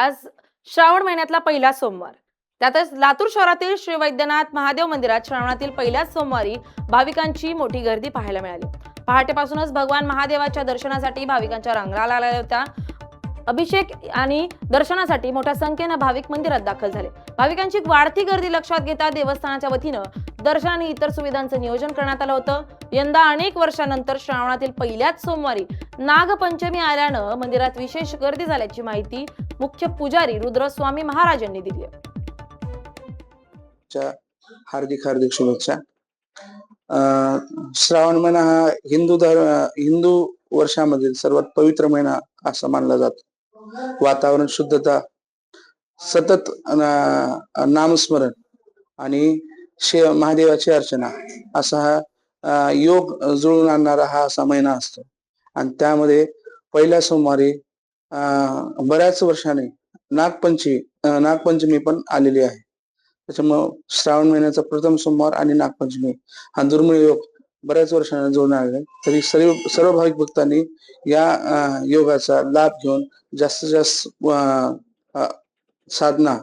आज श्रावण महिन्यातला पहिला सोमवार. त्यातच लातूर शहरातील श्री वैद्यनाथ महादेव मंदिरात श्रावणातील पहिल्याच सोमवारी भाविकांची मोठी गर्दी पाहायला मिळाली. पहाटेपासूनच भगवान महादेवाच्या दर्शनासाठी भाविकांच्या रांगा लागल्या होत्या. अभिषेक आणि दर्शनासाठी मोठ्या संख्येने भाविक मंदिरात दाखल झाले. भाविकांची वाढती गर्दी लक्षात घेता देवस्थानाच्या वतीनं दर्शन आणि इतर सुविधांचं नियोजन करण्यात आलं होतं. यंदा अनेक वर्षानंतर श्रावणातील पहिल्याच सोमवारी नागपंचमी आल्यानं मंदिरात विशेष गर्दी झाल्याची माहिती मुख्य पुजारी रुद्रस्वामी महाराज यांनी दिली आहे. हार्दिक हार्दिक शुभेच्छा. श्रावण महिना हा हिंदू वर्षामधील सर्वात पवित्र महिना असा मानला जातो. वातावरण शुद्धता, सतत नामस्मरण आणि महादेवाची अर्चना असा हा योग जुळून आणणारा हा असा महिना असतो. आणि त्यामध्ये पहिल्या सोमवारी बऱ्याच वर्षाने नागपंचमी पण आलेली आहे. त्याच्यामुळे श्रावण महिन्याचा प्रथम सोमवार आणि नागपंचमी हा दुर्मिळ योग बऱ्याच वर्षांना जोडून आलेला. तरी सर्व भाविक भक्तांनी या योगाचा लाभ घेऊन जास्तीत जास्त साधना